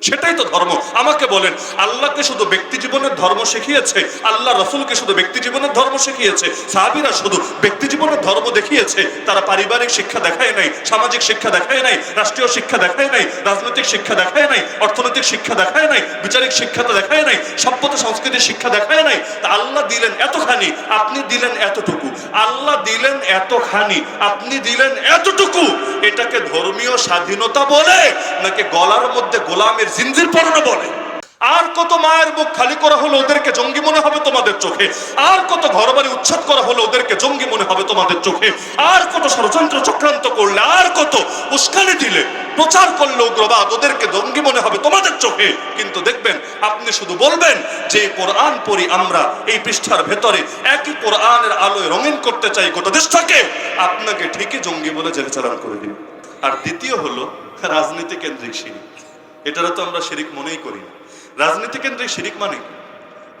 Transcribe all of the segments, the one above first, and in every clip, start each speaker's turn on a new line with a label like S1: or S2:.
S1: সেটাই তো ধর্ম। আমাকে বলেন, আল্লাহকে শুধু ব্যক্তি জীবনের ধর্ম শিখিয়েছে, আল্লাহ রসুলকে শুধু ব্যক্তি জীবনের ধর্ম শিখিয়েছে, সাহাবীরা শুধু ব্যক্তি জীবনের ধর্ম দেখিয়েছে, তারা পারিবারিক শিক্ষা দেখায় নাই, সামাজিক শিক্ষা দেখায় নাই, রাষ্ট্রীয় শিক্ষা দেখায় নাই, রাজনৈতিক শিক্ষা দেখায় নাই, অর্থনৈতিক শিক্ষা দেখায় নাই, বিচারিক শিক্ষা তো দেখায় নাই, সভ্যতা সংস্কৃতির শিক্ষা দেখায় নাই। তা আল্লাহ দিলেন এতখানি, আপনি দিলেন এতটুকু। আল্লাহ দিলেন এতখানি, আপনি দিলেন এতটুকু। এটাকে ধর্মীয় স্বাধীনতা বলে নাকি গলার মধ্যে গোলামের জিনজির পরানো বলে? আর কত মায়ের বুক খালি করা হলো ওদেরকে জঙ্গি মনে হবে তোমাদের চোখে? আর কত ঘরবাড়ি উচ্ছেদ করা হলো ওদেরকে জঙ্গি মনে হবে তোমাদের চোখে? আর কত ষড়যন্ত্র চক্রান্ত করলে, আর কত উস্কানি দিলে, প্রচার করলে উগ্রবাদ, ওদেরকে জঙ্গি মনে হবে তোমাদের চোখে? কিন্তু দেখবেন, আপনি শুধু বলবেন যে কোরআন পড়ি আমরা, এই পৃষ্ঠার ভেতরে একই কোরআনের আলোয় রঙিন করতে চাই গোটা দেশটাকে, আপনাকে ঠিকই জঙ্গি বলে জেলে চালান করে দিন। আর দ্বিতীয় হলো রাজনীতি কেন্দ্রিক শিরিক। এটারও তো আমরা শিরিক মনেই করি না। রাজনীতি কেন্দ্রিক শিরিক মানে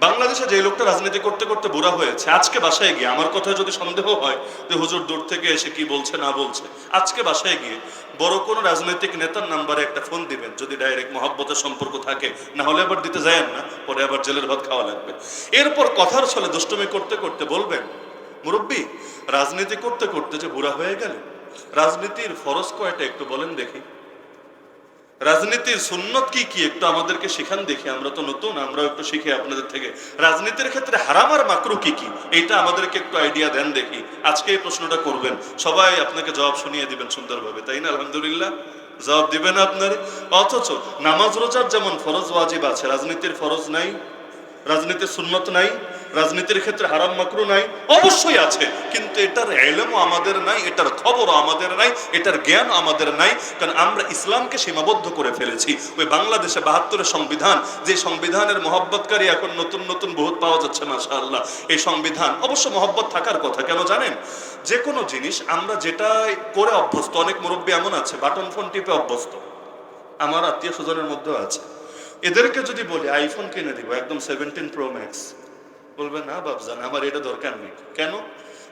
S1: বাংলাদেশে যে লোকটা রাজনীতি করতে করতে বুড়া হয়েছে, আজকে বাসায় গিয়ে, আমার কথায় যদি সন্দেহ হয় যে হুজুর দূর থেকে এসে কি বলছে না বলছে, আজকে বাসায় গিয়ে বড় কোনো রাজনৈতিক নেতার নাম্বারে একটা ফোন দিবেন, যদি ডাইরেক্ট মহব্বতের সম্পর্ক থাকে, না হলে আবার দিতে যায়েন না, পরে আবার জেলের ভাত খাওয়া লাগবে। এরপর কথার ছলে দুষ্টুমি করতে করতে বলবেন, মুরব্বী রাজনীতি করতে করতে যে বুড়া হয়ে গেল, রাজনীতির ফরজ কয়টা একটু বলেন দেখি, রাজনীতির সুন্নত কি কি একটু আমাদেরকে শিখান দেখি, আমরা তো নতুন, আমরাও একটু শিখি আপনাদের থেকে। রাজনীতির ক্ষেত্রে হারাম আর মাকরু কি কি, এইটা আমাদেরকে একটু আইডিয়া দেন দেখি। আজকে এই প্রশ্নটা করবেন, সবাই আপনাকে জবাব শুনিয়ে দিবেন সুন্দরভাবে, তাই না? আলহামদুলিল্লাহ, জবাব দিবেন আপনার। অথচ নামাজ রোজার যেমন ফরজ ওয়াজিব আছে, রাজনীতির ফরজ নাই, রাজনীতির সুন্নত নাই, রাজনীতির ক্ষেত্রে হারাম মাকরু নাই, অবশ্যই আছে, কিন্তু এটার ইলমও আমাদের নাই, এটার খবরও আমাদের নাই, এটার জ্ঞান আমাদের নাই। কারণ আমরা ইসলামকে সীমাবদ্ধ করে ফেলেছি ওই বাংলাদেশে ৭২-এর সংবিধান, যে সংবিধানের মহব্বতকারী এখন নতুন নতুন বহুত পাওয়া যাচ্ছে মাশাআল্লাহ। এই সংবিধান অবশ্য মহব্বত থাকার কথা, কেন জানেন? যে কোনো জিনিস আমরা যেটা করে অভ্যস্ত, অনেক মুরব্বী এমন আছে বাটন ফোন টিপে অভ্যস্ত, আমার আত্মীয় স্বজনের মধ্যেও আছে, এদেরকে যদি বলি আইফোন কিনে দিব একদম 17 প্রো ম্যাক্স, বলবে না বাবজান আমার এটা দরকার নেই। কেন?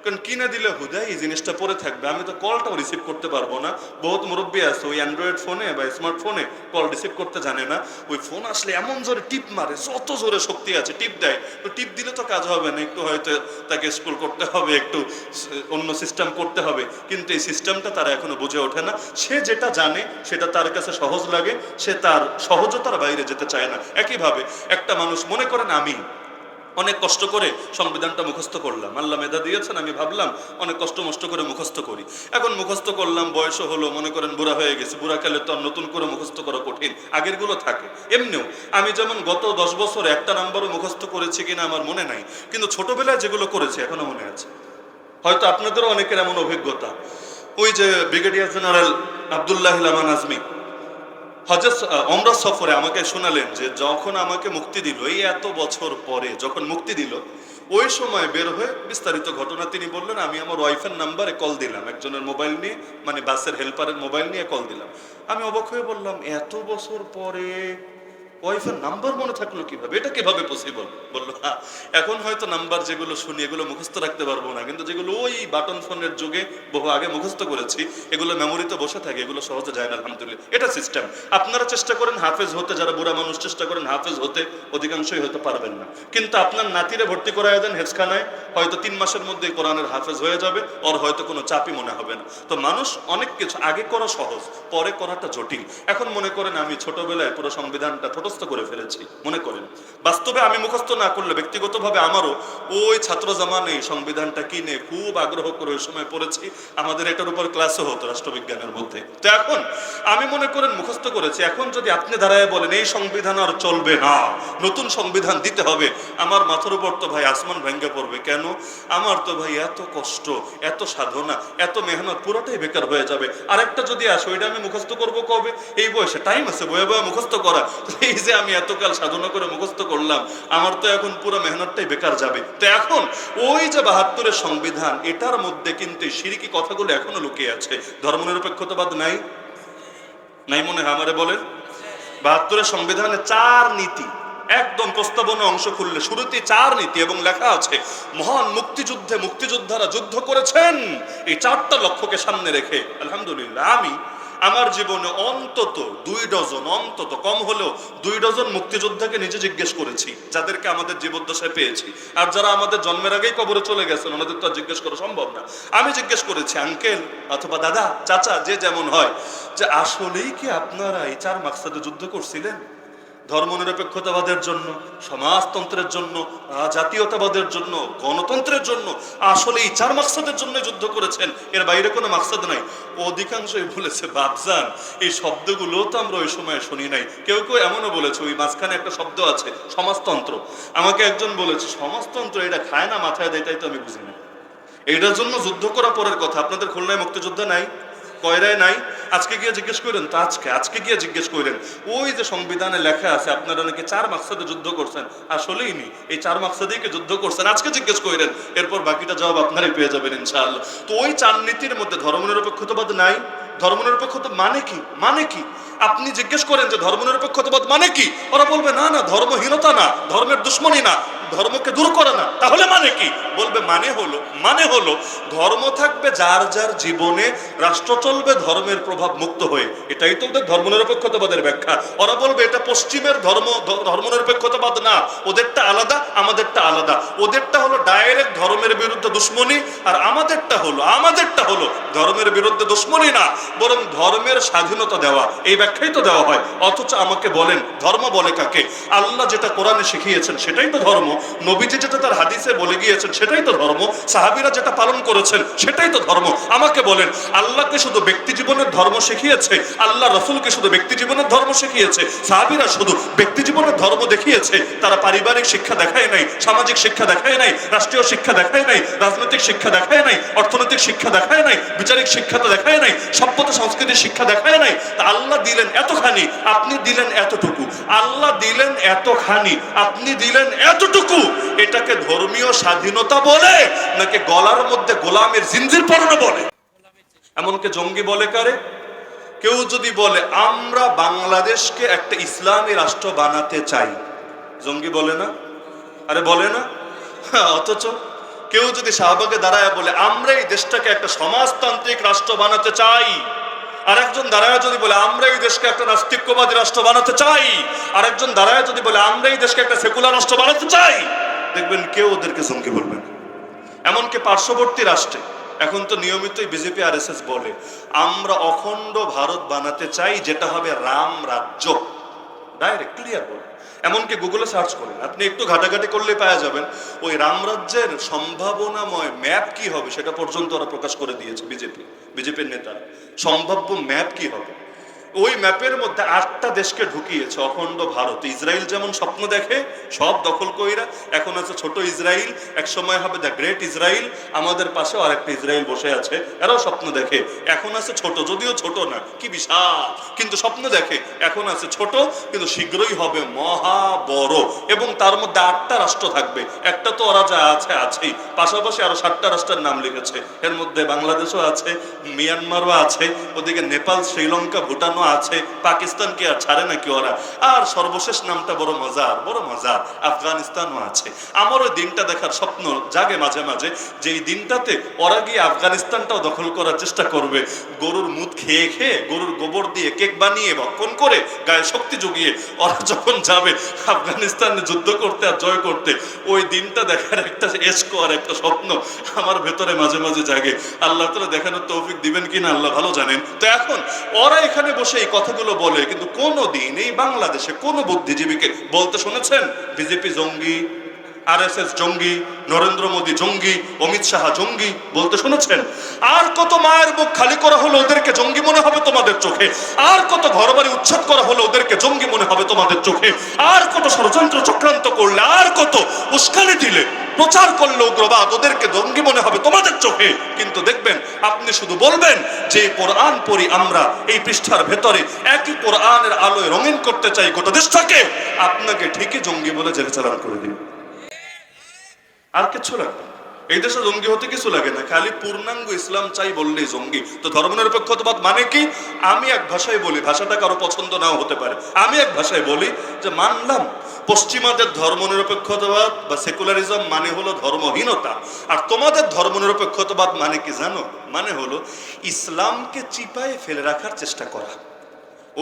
S1: কারণ কিনে দিলে হুদাই এই জিনিসটা পরে থাকবে, আমি তো কলটাও রিসিভ করতে পারবো না। বহুত মুরব্বী আছে ওই অ্যান্ড্রয়েড ফোনে বা স্মার্টফোনে কল রিসিভ করতে জানে না, ওই ফোন আসলে এমন জোরে টিপ মারে, যত জোরে শক্তি আছে টিপ দেয়, তো টিপ দিলে তো কাজ হবে না, একটু হয়তো তাকে স্ক্রল করতে হবে, একটু অন্য সিস্টেম করতে হবে, কিন্তু এই সিস্টেমটা তারা এখনো বুঝে ওঠে না। সে যেটা জানে সেটা তার কাছে সহজ লাগে, সে তার সহজতার বাইরে যেতে চায় না। একইভাবে একটা মানুষ মনে করেন, আমি অনেক কষ্ট করে সংবিধানটা মুখস্থ করলাম, আল্লাহ মেধা দিয়েছেন, আমি ভাবলাম অনেক কষ্ট মষ্ট করে মুখস্থ করি। এখন মুখস্থ করলাম, বয়সও হলো, মনে করেন বুড়া হয়ে গেছে, বুড়া কালে তো আর নতুন করে মুখস্থ করা কঠিন, আগেরগুলো থাকে। এমনিও আমি যেমন গত 10 বছরে একটা নাম্বারও মুখস্থ করেছি কিনা আমার মনে নাই, কিন্তু ছোটবেলায় যেগুলো করেছি এখনো মনে আছে। হয়তো আপনাদেরও অনেকের এমন অভিজ্ঞতা। ওই যে ব্রিগেডিয়ার জেনারেল আব্দুল্লাহ আমান আজমি হজরত ওমরা সফরে আমাকে শোনালেন যে যখন আমাকে মুক্তি দিল, এই এত বছর পরে যখন মুক্তি দিল, ওই সময় বের হয়ে বিস্তারিত ঘটনা তিনি বললেন। আমি আমার ওয়াইফের নাম্বারে কল দিলাম, একজনের মোবাইল নিয়ে, মানে বাসের হেল্পারের মোবাইল নিয়ে কল দিলাম। আমি অবাক হয়ে বললাম, এত বছর পরে ওয়াইফের নাম্বার মনে থাকলো কিভাবে, এটা কিভাবে পসিবল? বললো হ্যাঁ, এখন হয়তো নাম্বার যেগুলো শুনি এগুলো মুখস্থ রাখতে পারবো না, কিন্তু যেগুলো ওই বাটন ফোনের যুগে বহু আগে মুখস্থ করেছি এগুলো মেমোরিতে বসে থাকে, এগুলো সহজে যায় না। আলহামদুলিল্লাহ, এটা সিস্টেম। আপনারা চেষ্টা করেন হাফেজ হতে, যারা বুড়া মানুষ চেষ্টা করেন হাফেজ হতে, অধিকাংশই হয়তো পারবেন না, কিন্তু আপনার নাতিরে ভর্তি করায় দেন হেফজখানায়, হয়তো 3 মাসের মধ্যে কোরআনের হাফেজ হয়ে যাবে, ওর হয়তো কোনো চাপই মনে হবে না। তো মানুষ অনেক কিছু আগে করা সহজ, পরে করাটা জটিল। এখন মনে করেন আমি ছোটবেলায় পুরো সংবিধানটা মুখস্থ করে ফেলেছি, মনে করেন বাস্তবে আমি মুখস্থ না করলে ব্যক্তিগতভাবে আমারও ওই ছাত্র জামানে সংবিধানটা কিনে খুব আগ্রহ করে ওই সময় পড়েছি, আমাদের এটার উপর ক্লাসও হতো রাষ্ট্রবিজ্ঞানের মধ্যে। তো এখন আমি মনে করেন মুখস্থ করেছি, এখন যদি আপনি দাঁড়ায় বলেন এই সংবিধান আর চলবে না, নতুন সংবিধান দিতে হবে, আমার মাথার উপর তো ভাই আসমান ভেঙে পড়বে। কেন? আমার তো ভাই এত কষ্ট, এত সাধনা, এত মেহনত পুরোটাই বেকার হয়ে যাবে। আরেকটা যদি আসো, এটা আমি মুখস্থ করবো কবে? এই বয়সে টাইম আছে বয়ে বয়ে মুখস্থ করা, এই যে আমি এতকাল সাধনা করে মুখস্থ করলাম, আমার তো এখন পুরো মেহনতটাই বেকার যাবে। তো এখন ওই যে ৭২-এর সংবিধান, এটার মধ্যে কিন্তু শিরকি কথাগুলো এখনো লুকিয়ে আছে। ধর্মনিরপেক্ষতাবাদ নাই, নাই মনে হয় আমারে বলেন? ৭২-এর সংবিধানে 4 নীতি, একদম প্রস্তাবনা অংশ খুললে শুরুতে 4 নীতি, এবং লেখা আছে মহান মুক্তিযুদ্ধে মুক্তিযোদ্ধারা যুদ্ধ করেছেন এই 4টা লক্ষ্যকে সামনে রেখে। আলহামদুলিল্লাহ, আমি আমার জীবনে অন্তত 2 ডজন, অন্তত কম হলেও 2 ডজন মুক্তিযোদ্ধাকে নিজে জিজ্ঞেস করেছি, যাদেরকে আমাদের জীবদ্দশায় পেয়েছি। আর যারা আমাদের জন্মের আগেই কবরে চলে গেছেন, ওনাদের তো আর জিজ্ঞেস করা সম্ভব না। আমি জিজ্ঞেস করেছি, আঙ্কেল অথবা দাদা, চাচা, যে যেমন হয়, যে আসলেই কি আপনারা এই 4 মাকসাদে যুদ্ধ করছিলেন? ধর্মনিরপেক্ষতাবাদের জন্য, সমাজতন্ত্রের জন্য, জাতীয়তাবাদের জন্য, গণতন্ত্রের জন্য, আসলে এই 4 মাকসাদের জন্য যুদ্ধ করেছেন, এর বাইরে কোনো মাকসাদ নাই। অধিকাংশই বলেছে, বাপজান এই শব্দগুলো তো আমরা ওই সময় শুনি নাই। কেউ কেউ এমনও বলেছে, ওই মাঝখানে একটা শব্দ আছে সমাজতন্ত্র। আমাকে একজন বলেছে, সমাজতন্ত্র এটা খায় না মাথায় দেয়, তাই তো আমি বুঝি না। এইটার জন্য যুদ্ধ করা পরের কথা। আপনাদের খুলনায় মুক্তিযোদ্ধা নাই? কয়রায় নাই? আজকে গিয়ে জিজ্ঞেস করেন তো, আজকে গিয়ে জিজ্ঞেস করেন, ওই যে সংবিধানে লেখা আছে আপনারা নাকি 4 মাকসাদে যুদ্ধ করছেন, আসলেই নি এই 4 মাকসাদেই কি যুদ্ধ করছেন? আজকে জিজ্ঞেস করেন, এরপর বাকিটা জবাব আপনারাই পেয়ে যাবেন ইনশাআল্লাহ। তো ওই 4 নীতির মধ্যে ধর্মনিরপেক্ষতাবাদ নাই। ধর্মনিরপেক্ষতা মানে কি? মানে কি? আপনি জিজ্ঞেস করেন যে ধর্মনিরপেক্ষতাবাদ মানে কি, ওরা বলবে না না, ধর্মহীনতা না, ধর্মের দুশ্মনী না, ধর্মকে দূর করে না। তাহলে মানে কি? বলবে মানে হলো ধর্ম থাকবে যার যার জীবনে, রাষ্ট্র চলবে ধর্মের প্রভাব মুক্ত হয়ে। এটাই তো ওদের ধর্মনিরপেক্ষতাবাদের ব্যাখ্যা। ওরা বলবে এটা পশ্চিমের ধর্মনিরপেক্ষতাবাদ না, ওদেরটা আলাদা, আমাদেরটা আলাদা। ওদেরটা হলো ডাইরেক্ট ধর্মের বিরুদ্ধে দুশ্মনী, আর আমাদেরটা হলো ধর্মের বিরুদ্ধে দুশ্মনী না, বরং ধর্মের স্বাধীনতা দেওয়া। এই ব্যাখ্যাই তো দেওয়া হয়। অথচ আমাকে বলেন, ধর্ম বলে কাকে? আল্লাহ যেটা কোরআনে শিখিয়েছেন সেটাই তো ধর্ম, নবীজি যেটা তার হাদিসে বলে গিয়েছেন সেটাই তো ধর্ম, সাহাবীরা যেটা পালন করেছেন সেটাই তো ধর্ম। আমাকে বলেন, আল্লাহকে শুধু ব্যক্তি জীবনের ধর্ম শিখিয়েছে, আল্লাহ রাসূলকে শুধু ব্যক্তি জীবনের ধর্ম শিখিয়েছে, সাহাবীরা শুধু ব্যক্তি জীবনের ধর্ম দেখিয়েছে, তারা পারিবারিক শিক্ষা দেখায় নাই, সামাজিক শিক্ষা দেখায় নাই, রাষ্ট্রীয় শিক্ষা দেখায় নাই, রাজনৈতিক শিক্ষা দেখায় নাই, অর্থনৈতিক শিক্ষা দেখায় নাই, বিচারিক শিক্ষা তো দেখায় নাই, সভ্যতা সংস্কৃতির শিক্ষা দেখায় নাই। তা আল্লাহ দিলেন এতখানি, আপনি দিলেন এতটুকু। আল্লাহ দিলেন এতখানি, আপনি দিলেন এতটুকু। এটাকে ধর্মীয় স্বাধীনতা বলে, নাকি গলার মধ্যে গোলামের জিনজির পরানো বলে? এমনকি জঙ্গি বলে কারে? কেউ যদি বলে আমরা বাংলাদেশকে একটা ইসলামী রাষ্ট্র বানাতে চাই, জঙ্গি বলে না? আরে বলে না? অথচ কেউ যদি শাহবাগে দাঁড়ায় বলে আমরা এই দেশটাকে একটা সমাজতান্ত্রিক রাষ্ট্র বানাতে চাই, আরেকজন দাঁড়ায় যদি বলে আমরা এই দেশকে একটা নাস্তিক্যবাদী রাষ্ট্র বানাতে চাই, আরেকজন দাঁড়ায় যদি বলে আমরা এই দেশকে একটা সেকুলার রাষ্ট্র বানাতে চাই, দেখবেন কেউ ওদেরকে জঙ্গি বলবেন। এমনকি পার্শ্ববর্তী রাষ্ট্রে এখন তো নিয়মিতই বিজেপি আরএসএস বলে আমরা অখণ্ড ভারত বানাতে চাই, যেটা হবে রাম রাজ্য। ডাইরেক্ট ক্লিয়ার বলে। এমনকি গুগলে সার্চ করেন, আপনি একটু ঘাটাঘাটি করলে পাওয়া যাবেন ওই রামরাজ্যের সম্ভাবনাময় ম্যাপ কি হবে সেটা পর্যন্ত ওরা প্রকাশ করে দিয়েছে। বিজেপির নেতারা সম্ভাব্য ম্যাপ কি হবে, ওই ম্যাপের মধ্যে 8টা দেশকে ঢুকিয়েছে অখণ্ড ভারত। ইসরায়েল যেমন স্বপ্ন দেখে সব দখল কইরা, এখন আছে ছোট ইসরায়েল, এক সময় হবে দ্য গ্রেট ইসরায়েল, আমাদের পাশেও আরেকটা ইসরায়েল বসে আছে, এরাও স্বপ্ন দেখে। এখন আছে ছোট, যদিও ছোট না, কি বিশাল, কিন্তু স্বপ্ন দেখে। এখন আছে ছোট, কিন্তু শীঘ্রই হবে মহা বড়, এবং তার মধ্যে 8টা রাষ্ট্র থাকবে। একটা তো ওরা যা আছে আছেই, পাশাপাশি আরো 7টা রাষ্ট্রের নাম লিখেছে। এর মধ্যে বাংলাদেশও আছে, মিয়ানমারও আছে, ওদিকে নেপাল, শ্রীলঙ্কা, ভুটানও আছে, পাকিস্তান কি আর ছাড়ে নাকি ওরা? আর সর্বশেষ নামটা বড় মজার, আফগানিস্তানও আছে। আমার ওই দিনটা দেখার স্বপ্ন জাগে মাঝে মাঝে, যে এই দিনটাতে ওরা গিয়ে আফগানিস্তানটাও দখল করার চেষ্টা করবে, গরুর মুত খেয়ে খেয়ে, গরুর গোবর দিয়ে কেক বানিয়ে ভক্ষণ করে গায়ে শক্তি জুগিয়ে ওরা যখন যাবে আফগানিস্তানে যুদ্ধ করতে আর জয় করতে, ওই দিনটা দেখার একটা এশক আর একটা স্বপ্ন আমার ভেতরে মাঝে মাঝে জাগে। আল্লাহ তাআলা দেখানোর তৌফিক দিবেন কিনা আল্লাহ ভালো জানেন। তো এখন ওরা এখানে বসে এই কথাগুলো বলে, কিন্তু কোনোদিন এই বাংলাদেশে কোনো বুদ্ধিজীবীকে বলতে শুনেছেন বিজেপি জঙ্গি, আরএসএস জঙ্গি, নরেন্দ্র মোদী জঙ্গি, অমিত শাহ জঙ্গি বলতে শুনেছেন? আর কত মায়ের বুক খালি করা হলো ওদেরকে জঙ্গি মনে হবে তোমাদের চোখে? আর কত ঘরবাড়ি উচ্ছেদ করা হলো ওদেরকে জঙ্গি মনে হবে তোমাদের চোখে? আর কত ষড়যন্ত্র চক্রান্ত করলে, আর কত উস্কানি দিলে, প্রচার করলে উগ্রবাদ, ওদেরকে জঙ্গি মনে হবে তোমাদের চোখে? কিন্তু দেখবেন আপনি শুধু বলবেন যে কোরআন পড়ি আমরা, এই পৃষ্ঠার ভেতরে একই কোরআনের আলোয় রঙিন করতে চাই গোটা দেশটাকে, আপনাকে ঠিকই জঙ্গি বলে জেলে চালান করে দিন। আর কিছু লাগবে না। এই দেশে জঙ্গি হতে কিছু লাগে না, খালি পূর্ণাঙ্গ ইসলাম চাই বললেই জঙ্গি। তো ধর্মনিরপেক্ষতাবাদ মানে কি? আমি এক ভাষায় বলি, ভাষাটা কারো পছন্দ নাও হতে পারে, আমি এক ভাষায় বলি যে মানলাম পশ্চিমাদের ধর্মনিরপেক্ষতাবাদ বা সেকুলারিজম মানে হলো ধর্মহীনতা, আর তোমাদের ধর্মনিরপেক্ষতাবাদ মানে কি জানো? মানে হলো ইসলামকে চিপায় ফেলে রাখার চেষ্টা করা।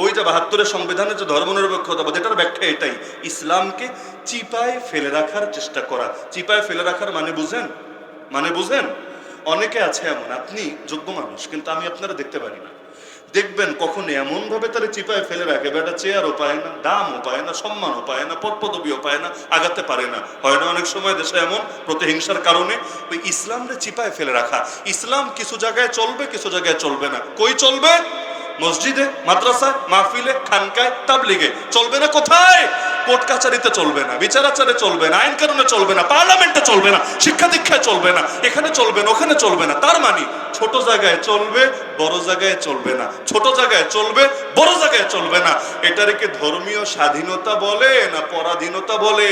S1: ওই যে ৭২-এর সংবিধানের যে ধর্মনিরপেক্ষতাবাদ, এটার ব্যাখ্যা এটাই, ইসলামকে চিপায় ফেলে রাখার চেষ্টা করা। চিপায় ফেলে রাখার মানে বুঝেন? মানে বুঝেন? অনেকে আছে এমন, আপনি যোগ্য মানুষ কিন্তু আমি আপনারা দেখতে পারি না, দেখবেন কখনো এমন ভাবে তারা চিপায় ফেলে রাখে, বেটা চেয়ারও পায় না, দামও পায় না, সম্মানও পায় না, পদ পদবিও পায় না, আগাতে পারে না। হয় না অনেক সময় দেশে এমন প্রতিহিংসার কারণে? ওই ইসলামকে চিপায় ফেলে রাখা। ইসলাম কিছু জায়গায় চলবে, কিছু জায়গায় চলবে না। কই চলবে? মসজিদে, মাদ্রাসায়, মাহফিলে, খানকায়, তাবলিগে। চলবে না কোথায়? কোর্ট কাচারিতে চলবে না, বিচার আচারে চলবে না, আইন কানুনে চলবে না, পার্লামেন্টে চলবে না, শিক্ষা দীক্ষায় চলবে না, এখানে চলবে না, ওখানে চলবে না। তার মানে ছোট জায়গায় চলবে, বড় জায়গায় চলবে না, ছোট জায়গায় চলবে, বড় জায়গায় চলবে না। এটাকে ধর্মীয় স্বাধীনতা বলে না পরাধীনতা বলে?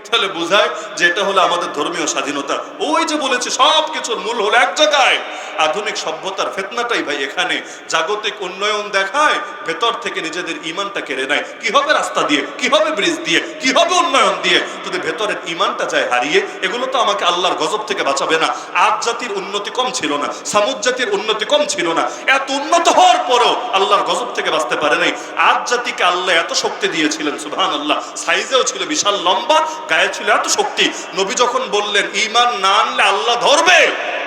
S1: তাহলে বোঝায় যে এটা হলো আমাদের ধর্মীয় স্বাধীনতা। ওই যে বলেছি সব কিছুর মূল হলো এক জায়গায়। আধুনিক সভ্যতার ফিতনাটাই ভাই এখানে। জাগতিক উন্নয়ন দেখায়, ভেতর থেকে নিজেদের ঈমানটা কেড়ে নেয়। কি হবে রাস্তা দিয়ে, কি হবে ব্রিজ দিয়ে, কি হবে উন্নয়ন দিয়ে, যদি ভেতরের ঈমানটা যায় হারিয়ে? এগুলো তো আমাকে আল্লাহর গজব থেকে বাঁচাবে না। আদ জাতির উন্নতি কম ছিল না, সামুদ জাতির উন্নতি কম ছিল না, এত উন্নত হওয়ার পরও আল্লাহর গজব থেকে বাঁচতে পারে নাই। আদ জাতিকে আল্লাহ এত শক্তি দিয়েছিলেন, সুবহানাল্লাহ, সাইজেও ছিল বিশাল লম্বা, গায়ে ছিল এত শক্তি। নবী যখন বললেন ঈমান না আনলে আল্লাহ ধরবে,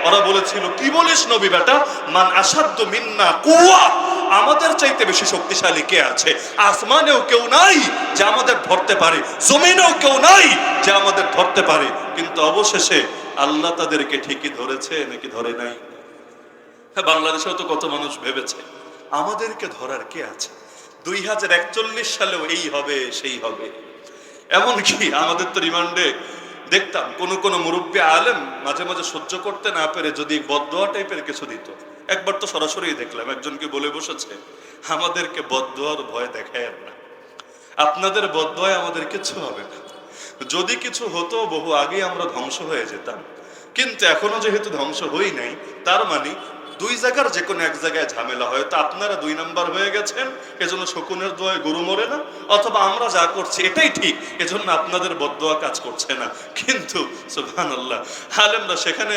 S1: ওরা বলেছিল কি বলিস নবী বেটা, মান আসাদ্দু মিন্না কুওয়া, আমাদের চাইতে বেশি শক্তিশালী কে আছে? আসমানেও কেউ নাই যে আমাদের ধরতে পারে, জমিনেও কেউ নাই যে আমাদের ধরতে পারে। কিন্তু অবশেষে আল্লাহ তাদেরকে ঠিকই ধরেছে নাকি ধরে নাই? হ্যাঁ, বাংলাদেশেও তো কত মানুষ ভেবেছে আমাদেরকে ধরার কে আছে, 2041 সালেও এই হবে সেই হবে। এমনকি আমাদের তো রিমান্ডে দেখতাম কোন মুরব্বী আলেম মাঝে মাঝে সহ্য করতে না পেরে যদি বদদোয়া টাইপের কিছু দিত। একবার তো সরাসরি দেখলাম একজনকে বলে বসেছে, আমাদেরকে বদদোয়ার ভয় দেখায় না, আপনাদের বদদোয়ায় আমাদের কিছু হবে না, যদি কিছু হতো বহু আগে আমরা ধ্বংস হয়ে যেতাম, কিন্তু এখনো যেহেতু ধ্বংস হই নাই, তার মানে দুই জায়গার যে কোনো এক জায়গায় ঝামেলা হয়, তো আপনারা 2 নাম্বার হয়ে গেছেন, এজন্য শকুনের দোয়ায় গরু মরে না, অথবা আমরা যা করছি এটাই ঠিক, এজন্য আপনাদের বদদোয়া কাজ করছে না। কিন্তু সুবহানাল্লাহ, আলেমরা সেখানে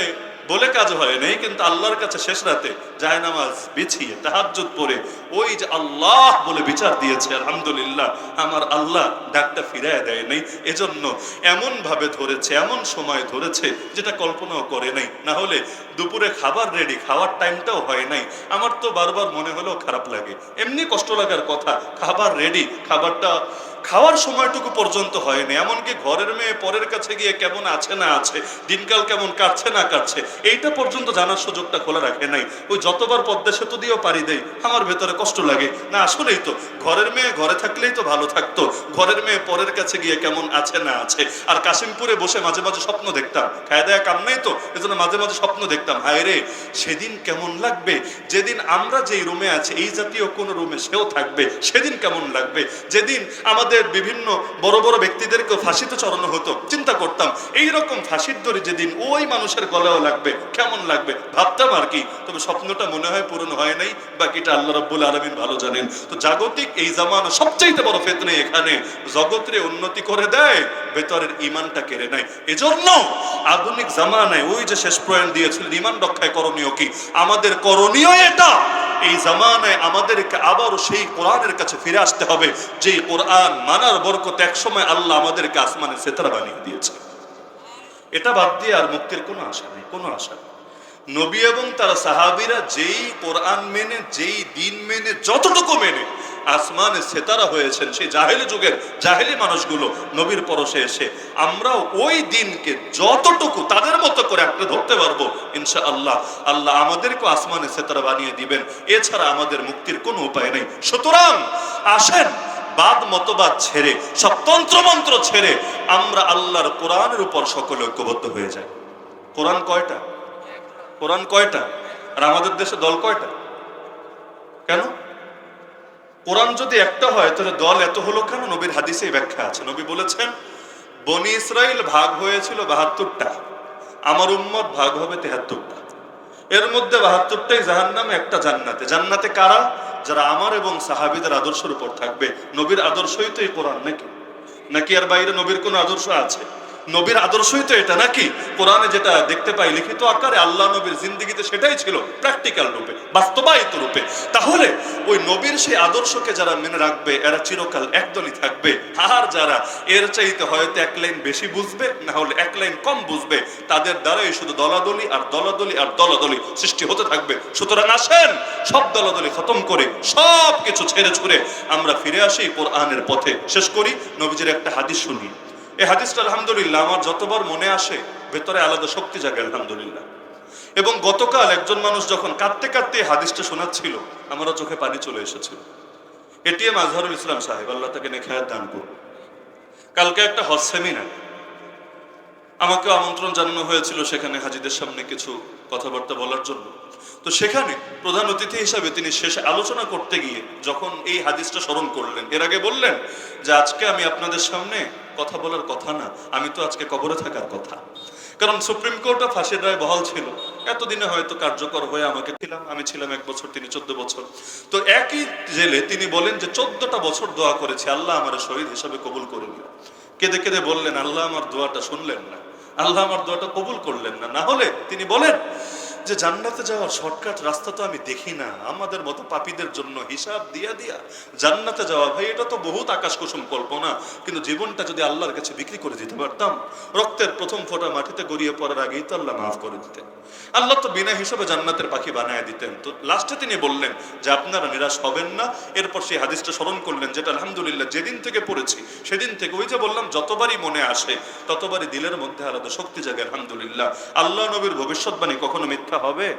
S1: বলে কাজ হয় নাই, কিন্তু আল্লাহর কাছে শেষ রাতে জায়নামাজ বিছিয়ে তাহাজ্জুদ পড়ে ওই যে আল্লাহ বলে বিচার দিয়েছে। আলহামদুলিল্লাহ, আমার আল্লাহ ডাকটা ফিরায় দেয় নাই, এজন্য এমন ভাবে ধরেছে, এমন সময় ধরেছে যেটা কল্পনাও করে নাই। না হলে দুপুরে খাবার রেডি, খাওয়ার টাইমটাও হয় নাই। আমার তো বারবার মনে হলেও খারাপ লাগে, এমনি কষ্ট লাগার কথা, খাবার রেডি, খাবারটা খাওয়ার সময়টুকু পর্যন্ত হয়নি। এমনকি ঘরের মেয়ে পরের কাছে গিয়ে কেমন আছে না আছে, দিনকাল কেমন কাটছে না কাটছে, এইটা পর্যন্ত জানার সুযোগটা খোলা রাখে নাই। ওই যতবার পদ্মা সেতু দিয়েও পারি দেয়, আমার ভেতরে কষ্ট লাগে না। আসলেই তো ঘরের মেয়ে ঘরে থাকলেই তো ভালো থাকতো, ঘরের মেয়ে পরের কাছে গিয়ে কেমন আছে না আছে। আর কাশিমপুরে বসে মাঝে মাঝে স্বপ্ন দেখতাম, খায় দেয়া কাম নাই তো, এজন্য মাঝে মাঝে স্বপ্ন দেখতাম, হায় রে সেদিন কেমন লাগবে যেদিন আমরা যেই রুমে আছি এই জাতীয় কোন রুমে সেও থাকবে, সেদিন কেমন লাগবে। যেদিন আমাদের বিভিন্ন বড় বড় ব্যক্তিদেরকে ফাঁসিতে চড়ানো হতো, চিন্তা করতাম এইরকম ফাঁসির দড়ি যেদিন ওই মানুষের গলাও লাগবে কেমন লাগবে, ভাবতাম আর কি। তবে স্বপ্নটা মনে হয় পূরণ হয় নাই, বাকিটা আল্লাহ রাব্বুল আলামিন ভালো জানেন। তো জাগতিক এই জামানা সবচাইতে বড় ফিতনা এখানে, জগতের উন্নতি করে দেয়, ভেতরের ঈমানটা কেড়ে নেয়। এজন্য আধুনিক জামানায় ওই যে শেষ প্রয়াণ দিয়েছিলেন ঈমান রক্ষায় করণীয় কি, আমাদের করণীয় এটা। এই জামানায় আমাদেরকে আবারও সেই কোরআনের কাছে ফিরে আসতে হবে, যে কোরআন মানার বরকত একসময় আল্লাহ আমাদেরকে আসমানে সেতারা বানিয়ে দিয়েছে। এটা বাদ দিয়ে আর মুক্তির কোনো আশা নেই, কোনো আশা নেই। নবী এবং তার সাহাবীরা যেই কোরআন মেনে, যেই দিন মেনে, যতটুকু মেনে আসমানে সেতারা হয়েছেন, সেই জাহেলি যুগের জাহেলি মানুষগুলো নবীর পরশে এসে আমরাও ওই দিনকে যতটুকু তাদের মতো করে একটা ধরতে পারবো ইনশাআল্লাহ, আল্লাহ আমাদেরকে আসমানে সেতারা বানিয়ে দিবেন। এছাড়া আমাদের মুক্তির কোনো উপায় নেই। সুতরাং আসেন বাদ মতবাদ ছেড়ে, সব তন্ত্রমন্ত্র ছেড়ে আমরা আল্লাহর কোরআনের উপর সকলে ঐক্যবদ্ধ হয়ে যাই। কোরআন কয়টা? কোরআন কয়টা? আর আমাদের দেশে দল কয়টা? কেন? কোরআন যদি একটা হয় তাহলে দল এত হলো কেন? নবীর হাদিসে ব্যাখ্যা আছে। নবী বলেছেন বনি ইসরাইল ভাগ হয়েছিল 72টা, আমার উম্মত ভাগ হবে 73টা। এর মধ্যে 72টাই জাহান্নামে, একটা জান্নাতে। জান্নাতে কারা? যারা আমার এবং সাহাবীদের আদর্শের উপর থাকবে। নবীর আদর্শই তো এই কোরআন নাকি? নাকি আর বাইরে নবীর কোন আদর্শ আছে? নবীর আদর্শই তো এটা, নাকি? কোরআনে যেটা দেখতে পাই লিখিত আকারে, আল্লাহ নবীর জিন্দেগিতে সেটাই ছিল প্র্যাকটিক্যাল রূপে, বাস্তবায়িত রূপে। তাহলে ওই নবীর সেই আদর্শকে যারা মেনে রাখবে এরা চিরকাল একদলই থাকবে। আর যারা এর চাইতে হয়তো এক লাইন বেশি বুঝবে, না হলে এক লাইন কম বুঝবে, তাদের দ্বারাই শুধু দলাদলি আর দলাদলি আর দলাদলি সৃষ্টি হতে থাকবে। সুতরাং আসেন সব দলাদলি খতম করে সব কিছু ছেড়ে ছুড়ে আমরা ফিরে আসি কোরআনের পথে। শেষ করি নবীজির একটা হাদিস শুনি। এই হাদিসটা আলহামদুলিল্লাহ আমার যতবার মনে আসে ভেতরে আলাদা শক্তি জাগে আলহামদুলিল্লাহ। এবং গতকাল একজন মানুষ যখন কাঁদতে কাঁদতে হাদিসটা শোনাচ্ছিল, আমারও চোখে পানি চলে এসেছিল। এটিএম আজহারুল ইসলাম সাহেব, আল্লাহ তাকে নেখায়াত দান করুন। কালকে একটা হজ সেমিনার, আমাকেও আমন্ত্রণ জানানো হয়েছিল সেখানে হাজিদের সামনে কিছু কথাবার্তা বলার জন্য। তো সেখানে প্রধান অতিথি হিসাবে তিনি শেষে আলোচনা করতে গিয়ে যখন এই হাদিসটা স্মরণ করলেন, এর আগে বললেন যে আজকে আমি আপনাদের সামনে কথা বলার কথা না, আমি তো আজকে কবরে থাকার কথা। কারণ সুপ্রিম কোর্টে ফাঁসির রায় বহাল ছিল, এতদিনে হয়তো কার্যকর হয়ে আমাকে ছিলাম, আমি ছিলাম 1 বছর, তিনি 14 বছর। তো একই জেলে তিনি বলেন যে 14টা বছর দোয়া করেছি, আল্লাহ আমার শহীদ হিসাবে কবুল করে নিল। কেঁদে কেঁদে বললেন আল্লাহ আমার দোয়াটা শুনলেন না, আল্লাহ আমার দোয়াটা কবুল করলেন না। না হলে তিনি বলেন যে জান্নাতে যাওয়ার শর্টকাট রাস্তা তো আমি দেখি না, আমাদের মতো পাপীদের জন্য হিসাব দিয়া দিয়া জান্নাতে যাওয়া, ভাই এটা তো বহুত আকাশ কুসুম কল্পনা। কিন্তু জীবনটা যদি আল্লাহর কাছে বিক্রি করে দিতে পারতাম, রক্তের প্রথম ফোঁটা মাটিতে গড়িয়ে পড়ার আগেই তো আল্লাহ মাফ করে দিতেন, আল্লাহ তো বিনা হিসাবে জান্নাতের পাখি বানায় দিতেন। তো লাস্টে তিনি বললেন যে আপনারা নিরাশ হবেন না। এরপর সেই হাদিসটা স্মরণ করলেন, যেটা আলহামদুলিল্লাহ যেদিন থেকে পড়েছি সেদিন থেকে, ওই যে বললাম যতবারই মনে আসে ততবারই দিলের মধ্যে আলাদা শক্তি জাগে আলহামদুলিল্লাহ। আল্লাহ নবীর ভবিষ্যৎবাণী কখনো মিথ্যা হবে?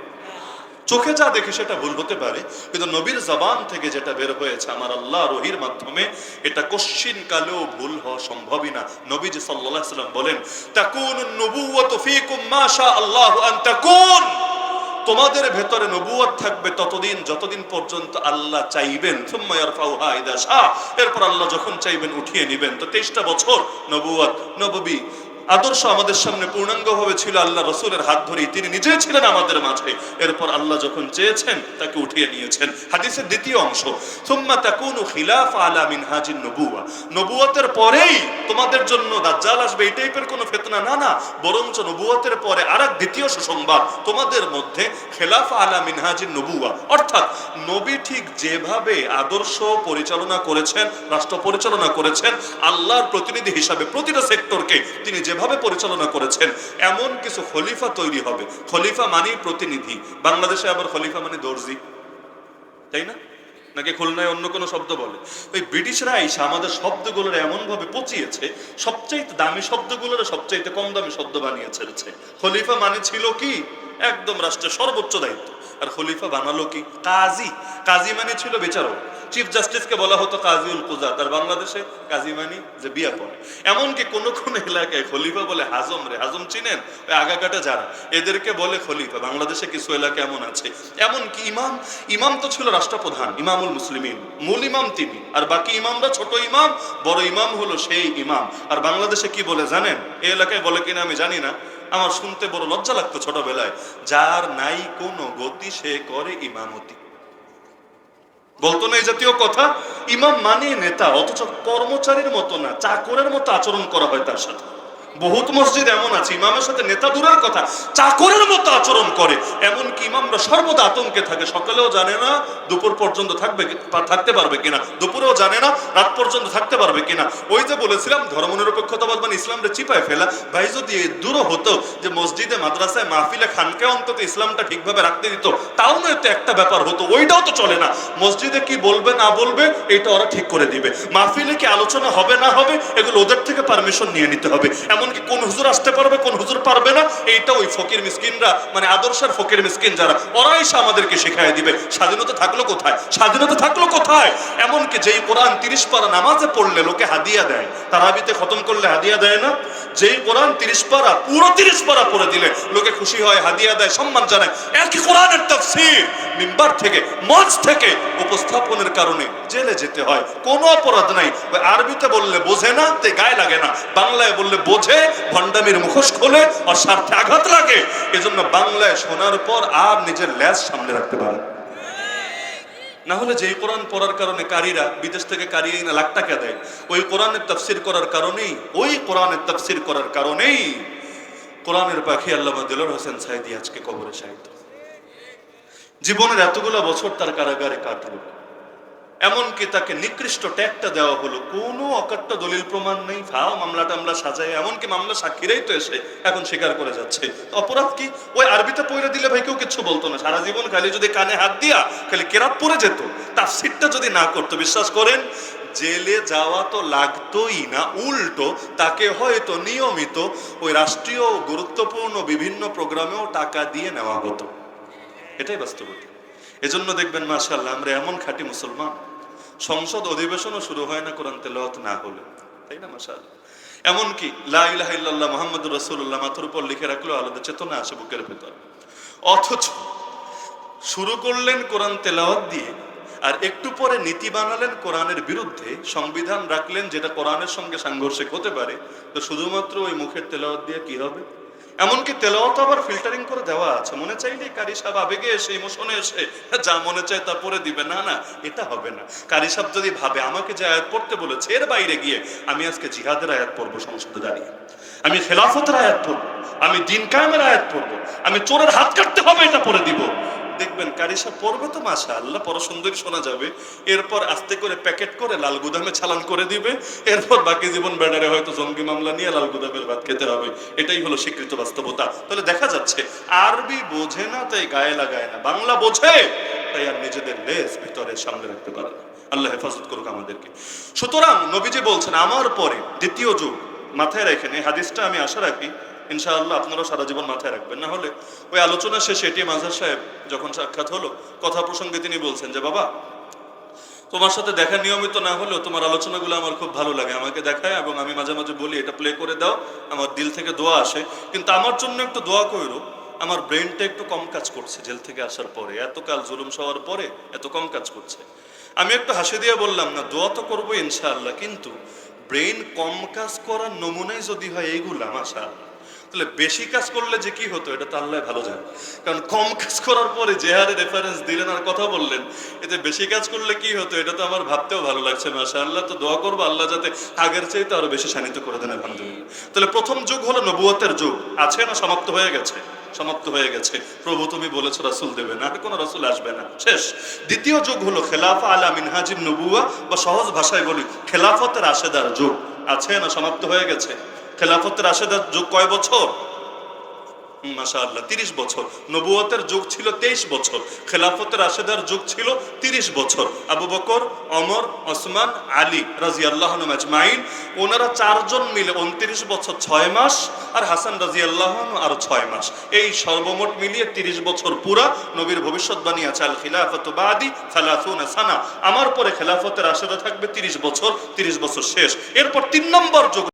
S1: চোখে যা দেখে সেটা ভুল হতে পারে, কিন্তু নবীর জবান থেকে যেটা বের হয়েছে আমার আল্লাহ রহির মাধ্যমে, এটা কোশ্চিন কালেও ভুল হওয়া সম্ভবই না। নবীজি সাল্লাল্লাহু আলাইহি ওয়াসাল্লাম বলেন তাকুনুন নবুওয়াতু ফীকুম মা শা আল্লাহু আন তাকুন, তোমাদের ভেতরে নবুয়ত থাকবে ততদিন যতদিন পর্যন্ত আল্লাহ চাইবেন, সুম্মা ইয়ারফাউহা ইযা শা, এরপর আল্লাহ যখন চাইবেন উঠিয়ে নেবেন। তো 23টা বছর নবুয়ত নববী আদর্শ আমাদের সামনে পূর্ণাঙ্গভাবে ছিল আল্লাহ রসুলের হাত ধরেই, তিনি নিজেই ছিলেন আমাদের মাঝে। এরপর আল্লাহ যখন চেয়েছেন তাকে উঠিয়ে নিয়েছেন। হাদিসের দ্বিতীয় অংশ, সুম্মা তাকুনু খিলাফা আলা মিনহাজিন নবুওয়া, নবুয়তের পরেই তোমাদের জন্য দাজ্জাল আসবে, এই টাইপের কোনো ফিতনা না, না, বরঞ্চ নবুয়তের পরে আরেক দ্বিতীয় সুসংবাদ, তোমাদের মধ্যে খিলাফা আলা মিনহাজিন নবুওয়া, অর্থাৎ নবী ঠিক যেভাবে আদর্শ পরিচালনা করেছেন, রাষ্ট্র পরিচালনা করেছেন, আল্লাহর প্রতিনিধি হিসাবে প্রতিটা সেক্টরকে তিনি যেভাবে পরিচালনা করেছেন, এমন কিছু খলিফা তৈরি হবে। খলিফা মানে প্রতিনিধি, বাংলাদেশে আবার খলিফা মানে দর্জি, তাই না? নাকি খুলনায় অন্য কোনো শব্দ বলে? ওই ব্রিটিশরা এসে আমাদের শব্দগুলোর এমন ভাবে পচিয়েছে, সবচাইতে দামি শব্দগুলোর সবচাইতে কম দামি শব্দ বানিয়ে ছেড়েছে। খলিফা মানে ছিল কি একদম রাষ্ট্রের সর্বোচ্চ দায়িত্ব, আর খলিফা বানালো কি কাজী। কাজী মানে ছিল বিচারক, চিফ জাস্টিসকে বলা হতো কাজীউল কুজাত, আর বাংলাদেশে কাজী মানি যে বিয়া পড়ে। এমনকি কোন কোন এলাকায় খলিফা বলে হাজম রে, হাজম চিনেন ওই আগাকাটা যারা, এদেরকে বলে খলিফা। বাংলাদেশে কিছু এলাকা এমন আছে। এমনকি ইমাম, ইমাম তো ছিল রাষ্ট্রপ্রধান, ইমামুল মুসলিমিন, মূল ইমাম তিনি, আর বাকি ইমামরা ছোট ইমাম, বড় ইমাম হলো সেই ইমাম। আর বাংলাদেশে কি বলে জানেন? এই এলাকায় বলে কিনা আমি জানি না, আমার শুনতে বড় লজ্জা লাগতো ছোটবেলায়, যার নাই কোনো গতি সে করে ইমামতি। বলতো না এই জাতীয় কথা? ইমাম মানে নেতা, অথচ কর্মচারীর মতো না, চাকরের মতো আচরণ করা হয় তার সাথে। বহুত মসজিদ এমন আছে ইমামের সাথে নেতা দূরের কথা, চাকরের মতো আচরণ করে। এমনকি ইমামরা সর্বদা আতঙ্কে থাকে, সকালেও জানে না দুপুর পর্যন্ত থাকতে পারবে কিনা, দুপুরেও জানে না রাত পর্যন্ত থাকতে পারবে কিনা। ওই যে বলেছিলাম ধর্মনিরপেক্ষতাবাদ মানে ইসলামটা চিপায় ফেলা। ভাই যদি দূরও হতো যে মসজিদে মাদ্রাসায় মাহফিলে খানকে অন্তত ইসলামটা ঠিকভাবে রাখতে দিত, তাও নয়তো একটা ব্যাপার হতো, ওইটাও তো চলে না। মসজিদে কি বলবে না বলবে এটা ওরা ঠিক করে দিবে, মাহফিলে কি আলোচনা হবে না হবে এগুলো ওদের থেকে পারমিশন নিয়ে নিতে হবে। এমনকি কোন হুজুর আসতে পারবে কোন হুজুর পারবে না এইটা ওই ফকির মিসকিনরা, মানে আদর্শের ফকির মিসকিন যারা, ওরাই এসে আমাদেরকে শেখায় দিবে। স্বাধীনতা থাকলো কোথায়? স্বাধীনতা থাকলো কোথায়? এমনকি যেই কোরআন 30 পারা নামাজে পড়লে লোকে হাদিয়া দেয়, তারাবিতে খতম করলে হাদিয়া দেয় না? যেই কোরআন 30 পারা পুরো 30 পারা পড়ে দিলে লোকে খুশি হয়, হাদিয়া দেয়, সম্মান জানায়, একই কোরআনের তাফসীর মিম্বার থেকে মঞ্চ থেকে উপস্থাপনের কারণে জেলে যেতে হয়। কোনো অপরাধ নাই। ওই আরবিতে বললে বোঝে না, তে গায়ে লাগে না, বাংলায় বললে বোঝে, ভণ্ডামির মুখোশ খোলে আর স্বার্থে আঘাত লাগে। এজন্য বাংলায় শোনার পর আর নিজের ল্যাজ সামনে রাখতে পারে। না হলে যেই কোরআন পড়ার কারণে কারীরা বিদেশ থেকে কারি এনে লাখ টাকা দেয়, ওই কোরআনের তাফসির করার কারণেই, ওই কোরআনের তাফসির করার কারণেই কোরআনের পাখি আল্লামা দেলোয়ার হোসেন সাঈদী আজকে কবরে শায়িত। জীবনের এতগুলো বছর তার কারাগারে কাটলো, এমনকি তাকে নিকৃষ্ট ট্যাগটা দেওয়া হলো, কোনো অকাট্য দলিল প্রমাণ নেই, ফাও মামলা টামলা সাজায়, এমনকি মামলা সাক্ষীরাই তো এসে এখন স্বীকার করে যাচ্ছে। অপরাধ কি? ওই আরবিতে পড়ে দিলে ভাই কেউ কিচ্ছু বলতো না, সারা জীবন খালি যদি কানে হাত দিয়া খালি কেরাত পড়ে যেত, তাফসীরটা যদি না করতো, বিশ্বাস করেন জেলে যাওয়া তো লাগতোই না, উল্টো তাকে হয়তো নিয়মিত ওই রাষ্ট্রীয় গুরুত্বপূর্ণ বিভিন্ন প্রোগ্রামেও টাকা দিয়ে নেওয়া হতো। এটাই বাস্তবতা। এজন্য দেখবেন মাশাআল্লাহ আমরা এমন খাঁটি মুসলমান, সংসদ অধিবেশনও শুরু হয় না কোরআন তেলাওয়াত না হলে, তাই না? মাশাআল্লাহ। এমনকি লা ইলাহা ইল্লাল্লাহ মুহাম্মাদুর রাসূলুল্লাহ মাথার উপর লিখে রাখলেও আলাদা চেতনা আসে বুকের ভেতর। অথচ শুরু করলেন কোরআন তেলাওয়াত দিয়ে, আর একটু পরে নীতি বানালেন কোরআনের বিরুদ্ধে, সংবিধান রাখলেন যেটা কোরআনের সঙ্গে সাংঘর্ষিক হতে পারে, তো শুধুমাত্র ওই মুখের তেলাওয়াত দিয়ে কি হবে? এমনকি তেলাওয়াত আবার ফিল্টারিং করে দেওয়া আছে, মনে চাইলেই কারি সাহেব আবেগে এসে ইমোশনে এসে যা মনে চায় তা পড়ে দিবে, না না, এটা হবে না। কারি সাহেব যদি ভাবে আমাকে যে আয়াত পড়তে বলেছে এর বাইরে গিয়ে আমি আজকে জিহাদের আয়াত পড়বো সংসদে দাঁড়িয়ে, আমি খেলাফতের আয়াত পড়বো, আমি দিন কায়েমের আয়াত পড়বো, আমি চোরের হাত কাটতে হবে এটা পড়ে দিব, দেখবেন কারি সাহেব পড়বে তো মাশাআল্লাহ পড়া সুন্দরী শোনা যাবে, এরপর আস্তে করে প্যাকেট করে লাল গুদামে চালান করে দিবে, এরপর বাকি জীবন ব্যানারে হয়তো জঙ্গি মামলা নিয়ে লাল গুদামের ভাত খেতে হবে। এটাই হলো স্বীকৃত বাস্তবতা। তাহলে দেখা যাচ্ছে আরবি বোঝে না তাই গায়ে লাগায় না, বাংলা বোঝে তাই আর নিজেদের লেজ ভিতরে সামনে রাখতে পারে না। আল্লাহ হেফাজত করুক আমাদেরকে। সুতরাং নবীজি বলছেন আমার পরে দ্বিতীয় যুগ, মাথায় রাখেন এই হাদিসটা, আমি আশা রাখি ইনশাআল্লাহ আপনারাও সারা জীবন মাথায় রাখবেন। না হলে ওই আলোচনা শেষে এটিএম আজহার সাহেব যখন সাক্ষাৎ হলো, কথা প্রসঙ্গে তিনি বলছেন যে বাবা তোমার সাথে দেখা নিয়মিত না হলেও তোমার আলোচনাগুলো আমার খুব ভালো লাগে, আমাকে দেখায় এবং আমি মাঝে মাঝে বলি এটা প্লে করে দাও, আমার দিল থেকে দোয়া আসে, কিন্তু আমার জন্য একটু দোয়া কইরো, আমার ব্রেনটা একটু কম কাজ করছে জেল থেকে আসার পরে, এতকাল জুলুম সওয়ার পরে এত কম কাজ করছে। আমি একটু হাসি দিয়ে বললাম না দোয়া তো করবো ইনশাআল্লাহ, কিন্তু ব্রেন কম কাজ করার নমুনাই যদি হয় এইগুলা মাশাআল্লাহ, তাহলে বেশি কাজ করলে যে কি হতো এটা তো আল্লাহ ভালো জানে। কারণ কম কাজ করার পরে যে হারে রেফারেন্স দিলেন আর কথা বললেন, এতে বেশি কাজ করলে কি হতো এটা তো আমার ভাবতেও ভালো লাগছে মাশাআল্লাহ। তো দোয়া করবো আল্লাহ যাতে আগের চাইতে আরো বেশি শানিত করে দেন আলহামদুলিল্লাহ। তাহলে প্রথম যুগ হলো নবুয়তের যুগ, আছে না? সমাপ্ত হয়ে গেছে, সমাপ্ত হয়ে গেছে। প্রভু তুমি বলেছো রাসূল দেবে না, আর কোনো রাসূল আসবে না, শেষ। দ্বিতীয় যুগ হলো খেলাফা আলা মিনহাজিন নবুয়া, বা সহজ ভাষায় বলি খেলাফতের রাশেদার যুগ, আছে না? সমাপ্ত হয়ে গেছে। খেলাফতের রাশেদার যুগ কয় বছর? মাশাআল্লাহ 30 বছর। নবুয়তের যুগ ছিল 23 বছর, খেলাফতের রাশেদার যুগ ছিল 30 বছর। আবু বকর, ওমর, ওসমান, আলী রাদিয়াল্লাহু আনহুম আজমাইন, ওনারা চারজন মিলে 29 বছর 6 মাস, আর হাসান রাদিয়াল্লাহু আনহু আরো 6 মাস, এই সর্বমোট মিলিয়ে 30 বছর পুরা। নবীর ভবিষ্যৎবাণী আছে আল খিলাফাতু বাদি 30 সানা, আমার পরে খেলাফতের রাশেদা থাকবে 30 বছর, 30 বছর শেষ। এরপর 3 নম্বর যুগ